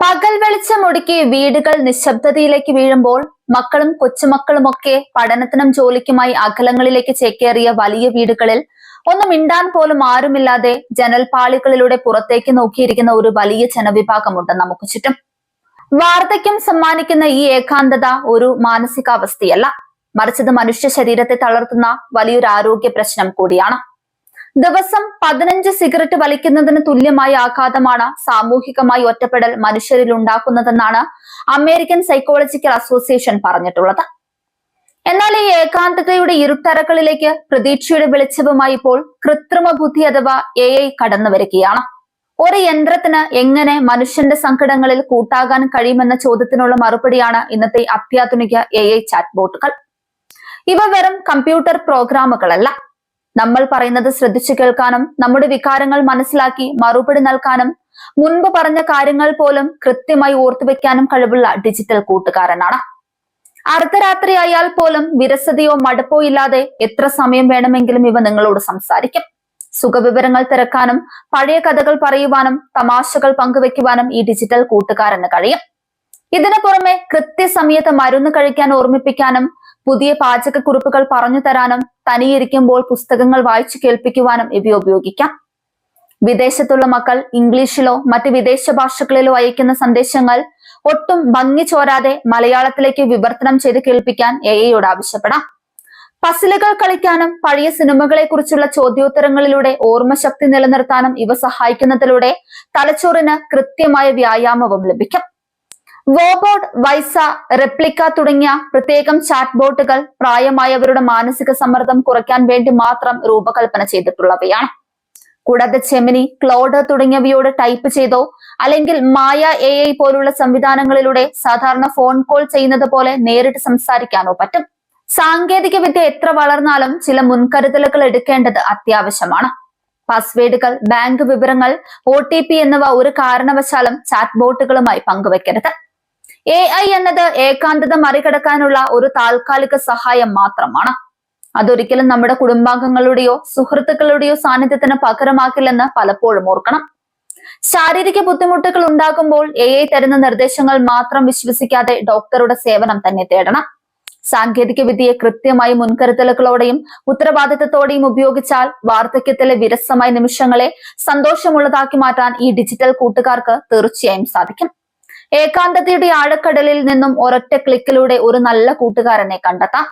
പകൽ വെളിച്ചമൊടുക്കി വീടുകൾ നിശബ്ദതയിലേക്ക് വീഴുമ്പോൾ മക്കളും കൊച്ചുമക്കളുമൊക്കെ പഠനത്തിനും ജോലിക്കുമായി അകലങ്ങളിലേക്ക് ചേക്കേറിയ വലിയ വീടുകളിൽ ഒന്ന് മിണ്ടാൻ പോലും ആരുമില്ലാതെ ജനൽപാളികളിലൂടെ പുറത്തേക്ക് നോക്കിയിരിക്കുന്ന ഒരു വലിയ ജനവിഭാഗമുണ്ട് നമുക്ക് ചുറ്റും. വാർദ്ധക്യം സമ്മാനിക്കുന്ന ഈ ഏകാന്തത ഒരു മാനസികാവസ്ഥയല്ല, മറിച്ചത് മനുഷ്യ ശരീരത്തെ തളർത്തുന്ന വലിയൊരു ആരോഗ്യ പ്രശ്നം കൂടിയാണ്. ദിവസം 15 സിഗരറ്റ് വലിക്കുന്നതിന് തുല്യമായ ആഘാതമാണ് സാമൂഹികമായി ഒറ്റപ്പെടൽ മനുഷ്യരിൽ ഉണ്ടാക്കുന്നതെന്നാണ് അമേരിക്കൻ സൈക്കോളജിക്കൽ അസോസിയേഷൻ പറഞ്ഞിട്ടുള്ളത്. എന്നാൽ ഈ ഏകാന്തതയുടെ ഇരുട്ടറകളിലേക്ക് പ്രതീക്ഷയുടെ വെളിച്ചവുമായി ഇപ്പോൾ കൃത്രിമ ബുദ്ധി അഥവാ AI കടന്നു വരികയാണ്. ഒരു യന്ത്രത്തിന് എങ്ങനെ മനുഷ്യന്റെ സങ്കടങ്ങളിൽ കൂട്ടാകാൻ കഴിയുമെന്ന ചോദ്യത്തിനുള്ള മറുപടിയാണ് ഇന്നത്തെ അത്യാധുനിക AI ചാറ്റ്ബോട്ടുകൾ. ഇവ വെറും കമ്പ്യൂട്ടർ പ്രോഗ്രാമുകളല്ല, നമ്മൾ പറയുന്നത് ശ്രദ്ധിച്ചു കേൾക്കാനും നമ്മുടെ വികാരങ്ങൾ മനസ്സിലാക്കി മറുപടി നൽകാനും മുൻപ് പറഞ്ഞ കാര്യങ്ങൾ പോലും കൃത്യമായി ഓർത്തുവെക്കാനും കഴിവുള്ള ഡിജിറ്റൽ കൂട്ടുകാരനാണ്. അർദ്ധരാത്രി ആയാൽ പോലും വിരസതയോ മടുപ്പോ ഇല്ലാതെ എത്ര സമയം വേണമെങ്കിലും ഇവ നിങ്ങളോട് സംസാരിക്കും. സുഖവിവരങ്ങൾ തിരക്കാനും പഴയ കഥകൾ പറയുവാനും തമാശകൾ പങ്കുവെക്കുവാനും ഈ ഡിജിറ്റൽ കൂട്ടുകാരന് കഴിയും. ഇതിനു പുറമെ കൃത്യസമയത്ത് മരുന്ന് കഴിക്കാൻ ഓർമ്മിപ്പിക്കാനും പുതിയ പാചകക്കുറിപ്പുകൾ പറഞ്ഞു തരാനും തനിയിരിക്കുമ്പോൾ പുസ്തകങ്ങൾ വായിച്ചു കേൾപ്പിക്കുവാനും ഇവ ഉപയോഗിക്കാം. വിദേശത്തുള്ള മക്കൾ ഇംഗ്ലീഷിലോ മറ്റ് വിദേശ ഭാഷകളിലോ അയക്കുന്ന സന്ദേശങ്ങൾ ഒട്ടും ഭംഗി ചോരാതെ മലയാളത്തിലേക്ക് വിവർത്തനം ചെയ്ത് കേൾപ്പിക്കാൻ AI ആവശ്യപ്പെടാം. പസിലുകൾ കളിക്കാനും പഴയ സിനിമകളെ കുറിച്ചുള്ള ചോദ്യോത്തരങ്ങളിലൂടെ ഓർമ്മശക്തി നിലനിർത്താനും ഇവ സഹായിക്കുന്നതിലൂടെ തലച്ചോറിന് കൃത്യമായ വ്യായാമവും ലഭിക്കും. വോബോട്ട്, വൈസ, റെപ്ലിക്ക തുടങ്ങിയ പ്രത്യേകം ചാറ്റ് ബോട്ടുകൾ പ്രായമായവരുടെ മാനസിക സമ്മർദ്ദം കുറയ്ക്കാൻ വേണ്ടി മാത്രം രൂപകൽപ്പന ചെയ്തിട്ടുള്ളവയാണ്. കൂടാതെ ജെമിനി, ക്ലോഡ് തുടങ്ങിയവയോട് ടൈപ്പ് ചെയ്തോ അല്ലെങ്കിൽ മായ AI പോലുള്ള സംവിധാനങ്ങളിലൂടെ സാധാരണ ഫോൺ കോൾ ചെയ്യുന്നത് പോലെ നേരിട്ട് സംസാരിക്കാനോ പറ്റും. സാങ്കേതിക വിദ്യ എത്ര വളർന്നാലും ചില മുൻകരുതലുകൾ എടുക്കേണ്ടത് അത്യാവശ്യമാണ്. പാസ്വേഡുകൾ, ബാങ്ക് വിവരങ്ങൾ, OTP എന്നിവ ഒരു കാരണവശാലും ചാറ്റ് ബോട്ടുകളുമായി പങ്കുവെക്കരുത്. AI എന്നത് ഏകാന്തത മറികടക്കാനുള്ള ഒരു താൽക്കാലിക സഹായം മാത്രമാണ്. അതൊരിക്കലും നമ്മുടെ കുടുംബാംഗങ്ങളുടെയോ സുഹൃത്തുക്കളുടെയോ സാന്നിധ്യത്തിന് പകരമാക്കില്ലെന്ന് പലപ്പോഴും ഓർക്കണം. ശാരീരിക ബുദ്ധിമുട്ടുകൾ ഉണ്ടാകുമ്പോൾ AI തരുന്ന നിർദ്ദേശങ്ങൾ മാത്രം വിശ്വസിക്കാതെ ഡോക്ടറുടെ സേവനം തന്നെ തേടണം. സാങ്കേതിക വിദ്യയെ കൃത്യമായി മുൻകരുതലുകളോടെയും ഉത്തരവാദിത്തത്തോടെയും ഉപയോഗിച്ചാൽ വാർദ്ധക്യത്തിലെ വിരസമായ നിമിഷങ്ങളെ സന്തോഷമുള്ളതാക്കി മാറ്റാൻ ഈ ഡിജിറ്റൽ കൂട്ടുകാർക്ക് തീർച്ചയായും സാധിക്കും. ഏകാന്തതയുടെ ആഴക്കടലിൽ നിന്നും ഒരൊറ്റ ക്ലിക്കിലൂടെ ഒരു നല്ല കൂട്ടുകാരനെ കണ്ടെത്താം.